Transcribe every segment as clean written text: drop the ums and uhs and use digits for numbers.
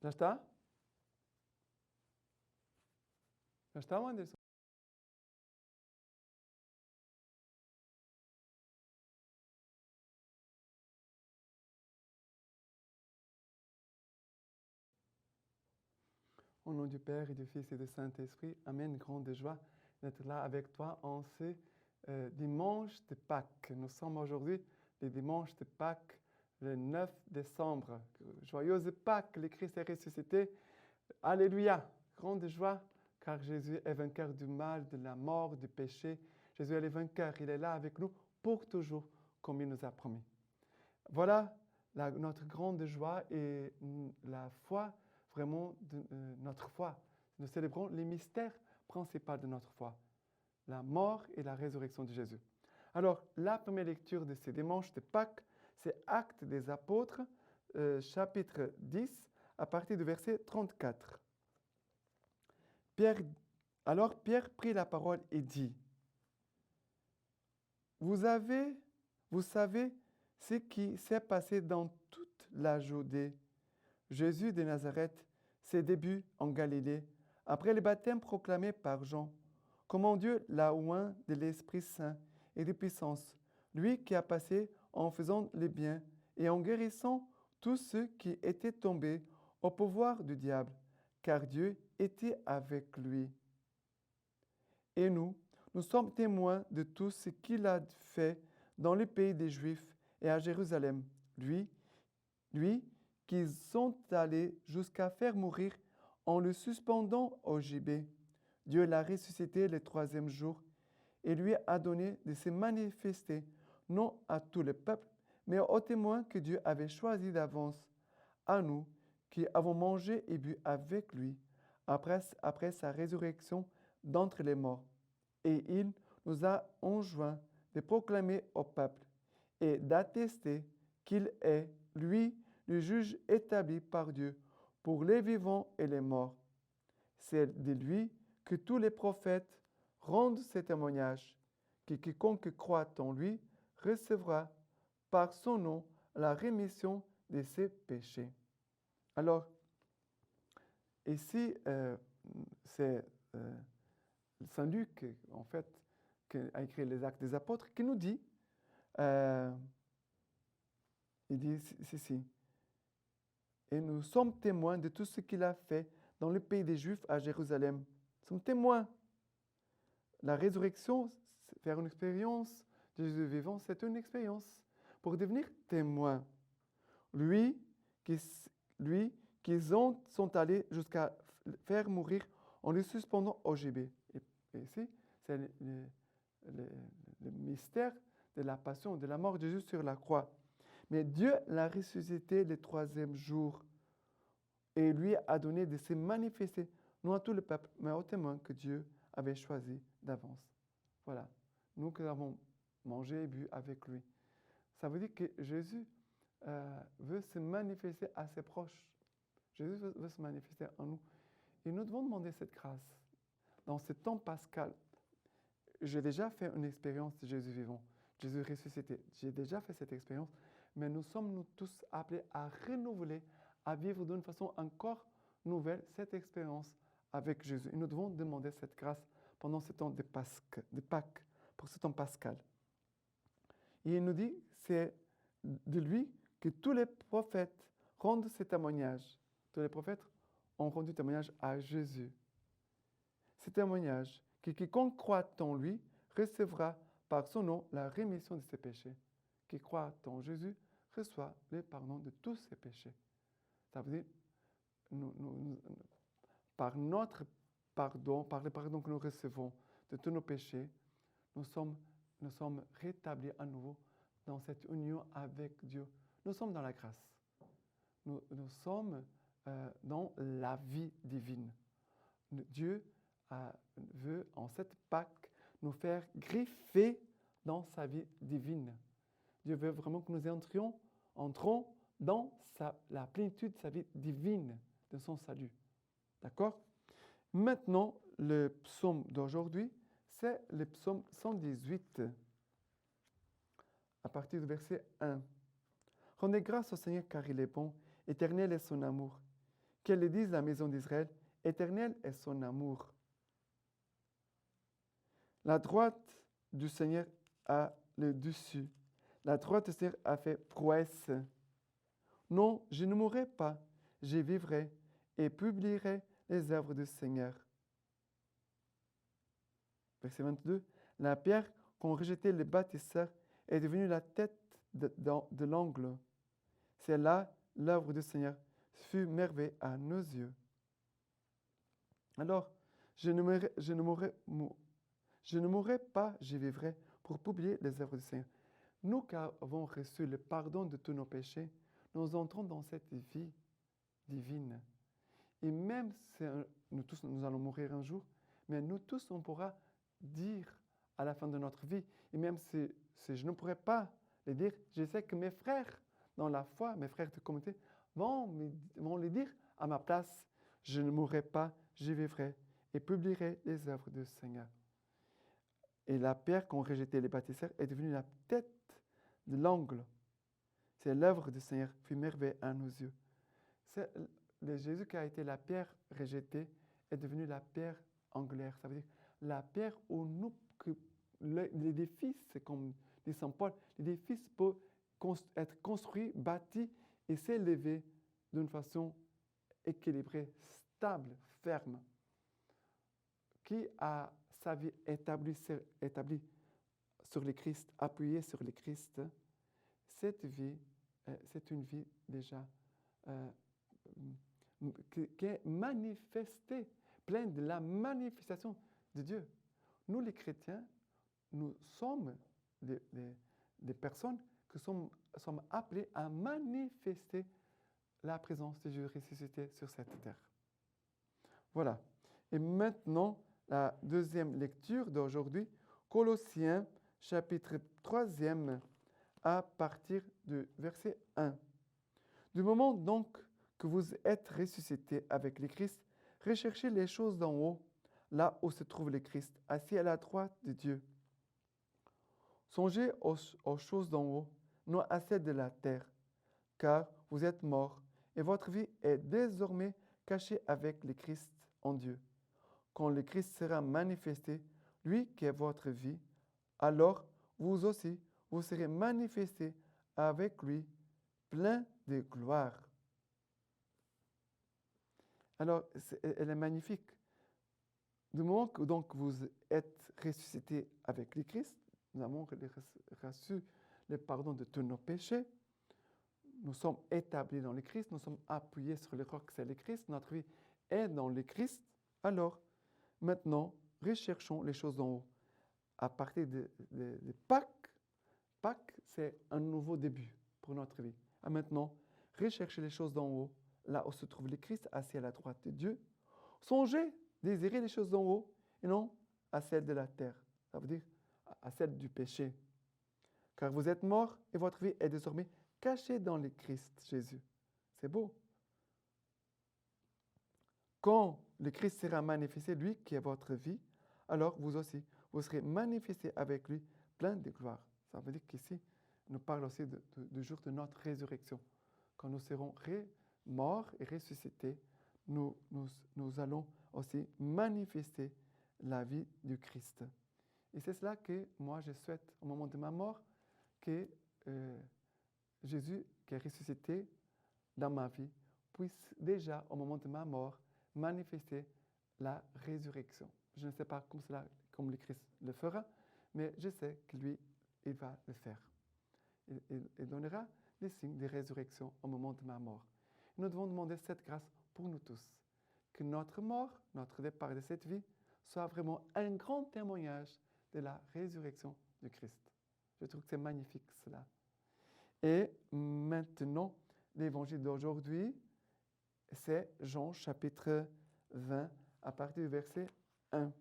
¿Ya está? ¿Ya está, Anderson? Au nom du Père et du Fils et du Saint-Esprit, Amen, grande joie d'être là avec toi en ce dimanche de Pâques. Nous sommes aujourd'hui le dimanche de Pâques, le 9 décembre. Joyeuse Pâques, le Christ est ressuscité. Alléluia, grande joie, car Jésus est vainqueur du mal, de la mort, du péché. Jésus est le vainqueur, il est là avec nous pour toujours, comme il nous a promis. Voilà notre grande joie et la foi, vraiment de notre foi. Nous célébrons les mystères principaux de notre foi, la mort et la résurrection de Jésus. Alors, la première lecture de ce dimanche de Pâques, c'est Actes des Apôtres, chapitre 10, à partir du verset 34. Alors Pierre prit la parole et dit, vous savez ce qui s'est passé dans toute la Judée. Jésus de Nazareth, ses débuts en Galilée, après le baptême proclamé par Jean, comment Dieu l'a oint de l'Esprit Saint et de puissance, lui qui a passé en faisant le bien et en guérissant tous ceux qui étaient tombés au pouvoir du diable, car Dieu était avec lui. Et nous sommes témoins de tout ce qu'il a fait dans le pays des Juifs et à Jérusalem, lui qui sont allés jusqu'à faire mourir en le suspendant au gibet. Dieu l'a ressuscité le troisième jour et lui a donné de se manifester, non à tout le peuple, mais aux témoins que Dieu avait choisis d'avance, à nous qui avons mangé et bu avec lui après sa résurrection d'entre les morts. Et il nous a enjoint de proclamer au peuple et d'attester qu'il est, lui, le juge établi par Dieu pour les vivants et les morts. C'est de lui que tous les prophètes rendent ce témoignage, que quiconque croit en lui recevra par son nom la rémission de ses péchés. Alors, ici, c'est Saint Luc, en fait, qui a écrit les Actes des Apôtres, qui nous dit, il dit ceci, et nous sommes témoins de tout ce qu'il a fait dans le pays des Juifs à Jérusalem. Nous sommes témoins. La résurrection, faire une expérience de Jésus vivant, c'est une expérience pour devenir témoin. Lui qui sont allés jusqu'à faire mourir en le suspendant au gibet. Et ici, c'est le mystère de la passion, de la mort de Jésus sur la croix. Mais Dieu l'a ressuscité le troisième jour et lui a donné de se manifester, non à tout le peuple, mais aux témoins que Dieu avait choisis d'avance. Voilà, nous qui avons mangé et bu avec lui. Ça veut dire que Jésus veut se manifester à ses proches. Jésus veut se manifester en nous. Et nous devons demander cette grâce. Dans ce temps pascal, j'ai déjà fait une expérience de Jésus vivant, Jésus ressuscité. J'ai déjà fait cette expérience, mais nous sommes tous appelés à renouveler, à vivre d'une façon encore nouvelle cette expérience avec Jésus. Et nous devons demander cette grâce pendant ce temps de Pâques, pour ce temps pascal. Et il nous dit, c'est de lui que tous les prophètes rendent ce témoignage. Tous les prophètes ont rendu témoignage à Jésus. Ce témoignage, que quiconque croit en lui recevra par son nom la rémission de ses péchés. Qui croit en Jésus reçoit le pardon de tous ses péchés. Ça veut dire, par notre pardon, par le pardon que nous recevons de tous nos péchés, nous sommes rétablis à nouveau dans cette union avec Dieu. Nous sommes dans la grâce. Nous sommes dans la vie divine. Dieu veut, en cette Pâques, nous faire greffer dans sa vie divine. Dieu veut vraiment que nous entrons dans la plénitude de sa vie divine, de son salut. D'accord? Maintenant, le psaume d'aujourd'hui, c'est le psaume 118, à partir du verset 1. Rendez grâce au Seigneur car il est bon, éternel est son amour. Qu'elle le dise la maison d'Israël, éternel est son amour. La droite du Seigneur a le dessus. La droite du Seigneur a fait prouesse. Non, je ne mourrai pas, je vivrai et publierai les œuvres du Seigneur. Verset 22. La pierre qu'ont rejeté les bâtisseurs est devenue la tête de l'angle. C'est là l'œuvre du Seigneur fut merveille à nos yeux. Alors, je ne mourrai pas, je vivrai pour publier les œuvres du Seigneur. Nous qui avons reçu le pardon de tous nos péchés, nous entrons dans cette vie divine. Et même si nous tous, nous allons mourir un jour, mais nous tous, on pourra dire à la fin de notre vie, et même si je ne pourrais pas le dire, je sais que mes frères dans la foi, mes frères de communauté, vont le dire à ma place. Je ne mourrai pas, je vivrai et publierai les œuvres du Seigneur. Et la pierre qu'ont rejeté les bâtisseurs est devenue la tête de l'angle. C'est l'œuvre du Seigneur, fut merveille à nos yeux. C'est Jésus qui a été la pierre rejetée est devenu la pierre angulaire. Ça veut dire la pierre où l'édifice, c'est comme dit Saint Paul, l'édifice peut être construit, bâti et s'élever d'une façon équilibrée, stable, ferme. Qui a sa vie établie sur le Christ, appuyée sur le Christ, cette vie, c'est une vie déjà qui est manifestée, pleine de la manifestation de Dieu. Nous, les chrétiens, nous sommes des personnes qui sommes appelées à manifester la présence de Dieu ressuscité sur cette terre. Voilà. Et maintenant, la deuxième lecture d'aujourd'hui, Colossiens, chapitre 3e, à partir du verset 1. Du moment donc que vous êtes ressuscités avec le Christ, recherchez les choses d'en haut, là où se trouve le Christ, assis à la droite de Dieu. Songez aux choses d'en haut, non à celles de la terre, car vous êtes morts, et votre vie est désormais cachée avec le Christ en Dieu. Quand le Christ sera manifesté, lui qui est votre vie, alors vous aussi, vous serez manifestés avec lui, plein de gloire. Alors, elle est magnifique. Du moment que donc vous êtes ressuscité avec le Christ, nous avons reçu le pardon de tous nos péchés, nous sommes établis dans le Christ, nous sommes appuyés sur le roc, c'est le Christ, notre vie est dans le Christ. Alors, maintenant, recherchons les choses d'en haut. À partir de Pâques, c'est un nouveau début pour notre vie. Et maintenant, recherchez les choses d'en haut, là où se trouve le Christ, assis à la droite de Dieu. Songez, désirez les choses d'en haut, et non à celles de la terre. Ça veut dire à celles du péché. Car vous êtes morts et votre vie est désormais cachée dans le Christ Jésus. C'est beau. Quand le Christ sera manifesté, lui qui est votre vie, alors vous aussi, vous serez manifestés avec lui, plein de gloire. Ça veut dire qu'ici, nous parle aussi du jour de notre résurrection. Quand nous serons morts et ressuscités, nous allons aussi manifester la vie du Christ. Et c'est cela que moi je souhaite au moment de ma mort, que Jésus qui est ressuscité dans ma vie puisse déjà au moment de ma mort manifester la résurrection. Je ne sais pas comme le Christ le fera, mais je sais que lui, il va le faire. Il donnera les signes de résurrection au moment de ma mort. Nous devons demander cette grâce pour nous tous. Que notre mort, notre départ de cette vie, soit vraiment un grand témoignage de la résurrection du Christ. Je trouve que c'est magnifique cela. Et maintenant, l'évangile d'aujourd'hui, c'est Jean chapitre 20 à partir du verset 1.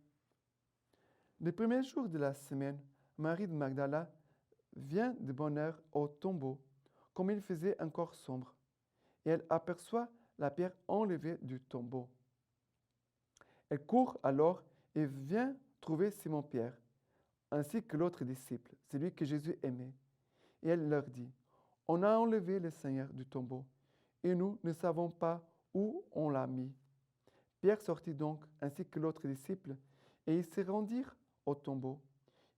Le premier jour de la semaine, Marie de Magdala vient de bonne heure au tombeau, comme il faisait encore sombre, et elle aperçoit la pierre enlevée du tombeau. Elle court alors et vient trouver Simon-Pierre, ainsi que l'autre disciple, celui que Jésus aimait. Et elle leur dit, « On a enlevé le Seigneur du tombeau, et nous ne savons pas où on l'a mis. Pierre sortit donc, ainsi que l'autre disciple, et ils se rendirent au tombeau.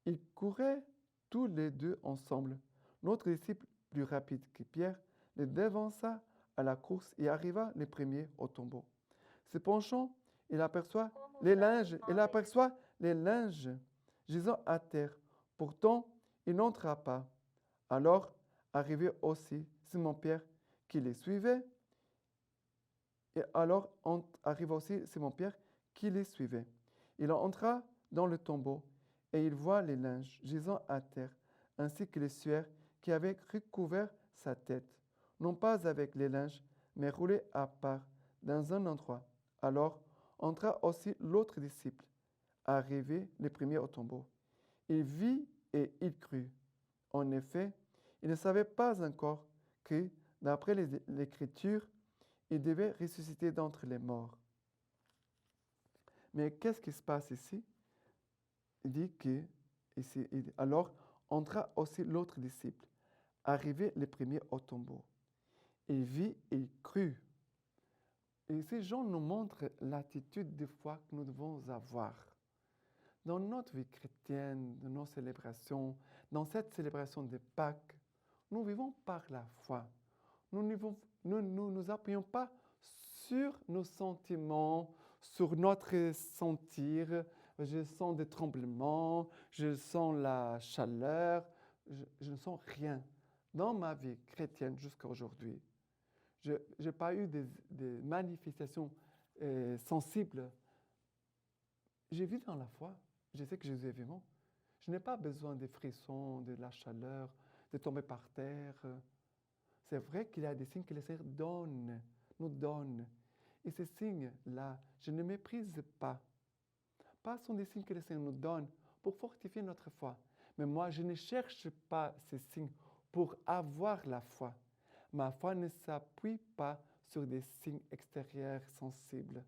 Ils couraient tous les deux ensemble. L'autre disciple, plus rapide que Pierre, les devança à la course et arriva les premiers au tombeau. Se penchant, il aperçoit les linges gisant à terre. Pourtant, il n'entra pas. Alors, arrivé aussi Simon-Pierre qui les suivait, Il entra dans le tombeau et il voit les linges gisant à terre, ainsi que les suaires qui avaient recouvert sa tête, non pas avec les linges, mais roulés à part dans un endroit. Alors entra aussi l'autre disciple, arrivé le premier au tombeau. Il vit et il crut. En effet, il ne savait pas encore que, d'après l'Écriture, il devait ressusciter d'entre les morts. Mais qu'est-ce qui se passe ici? Il dit que, alors entra aussi l'autre disciple, arrivé le premier au tombeau. Il vit et il crut. Et ces gens nous montrent l'attitude de foi que nous devons avoir. Dans notre vie chrétienne, dans nos célébrations, dans cette célébration de Pâques, nous vivons par la foi. Nous ne nous appuyons pas sur nos sentiments, sur notre sentir. Je sens des tremblements, je sens la chaleur, je ne sens rien. Dans ma vie chrétienne jusqu'à aujourd'hui, je n'ai pas eu des manifestations sensibles. J'ai vu dans la foi, je sais que Jésus est vivant. Je n'ai pas besoin des frissons, de la chaleur, de tomber par terre. C'est vrai qu'il y a des signes que le Seigneur nous donne. Et ces signes-là, je ne méprise pas. Pas sont des signes que le Seigneur nous donne pour fortifier notre foi. Mais moi, je ne cherche pas ces signes pour avoir la foi. Ma foi ne s'appuie pas sur des signes extérieurs sensibles.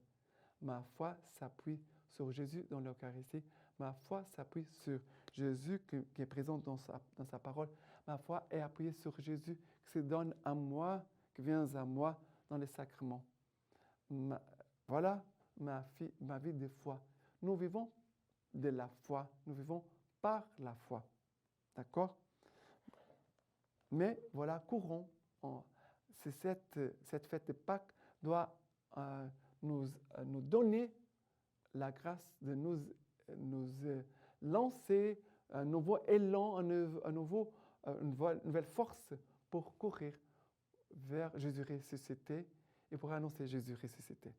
Ma foi s'appuie sur Jésus dans l'Eucharistie. Ma foi s'appuie sur Jésus qui est présent dans sa parole. Ma foi est appuyée sur Jésus qui se donne à moi, qui vient à moi dans les sacrements. Voilà ma vie de foi. Nous vivons de la foi. Nous vivons par la foi. D'accord? Mais voilà, courons. Cette fête de Pâques doit nous donner la grâce de nous lancer un nouveau élan, une nouvelle force pour courir vers Jésus ressuscité et pour annoncer Jésus ressuscité.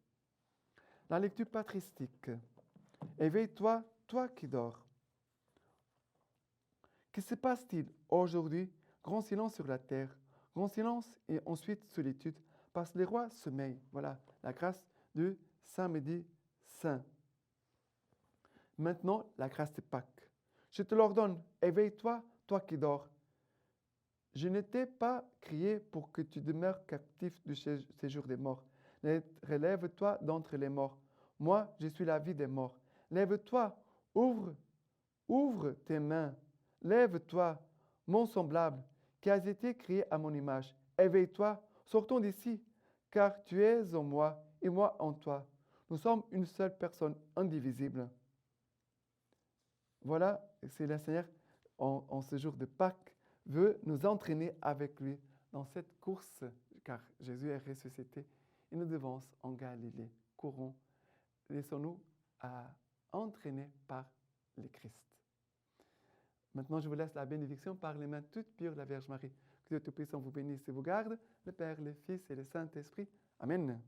La lecture patristique. Éveille-toi, toi qui dors. Que se passe-t-il aujourd'hui? Grand silence sur la terre, grand silence et ensuite solitude, parce que les rois sommeillent. Voilà la grâce du Samedi Saint. Maintenant, la grâce de Pâques. Je te l'ordonne, éveille-toi, toi qui dors. Je ne t'ai pas crié pour que tu demeures captif du séjour des morts. Relève-toi d'entre les morts. Moi, je suis la vie des morts. Lève-toi, ouvre tes mains. Lève-toi, mon semblable, qui as été créé à mon image. Éveille-toi, sortons d'ici, car tu es en moi et moi en toi. Nous sommes une seule personne indivisible. Voilà, c'est le Seigneur, en ce jour de Pâques, veut nous entraîner avec lui dans cette course, car Jésus est ressuscité et nous devons en Galilée. Courons, laissons-nous entraîner par le Christ. Maintenant, je vous laisse la bénédiction par les mains toutes pures de la Vierge Marie. Que Dieu Tout-Puissant vous bénisse et vous garde, le Père, le Fils et le Saint-Esprit. Amen.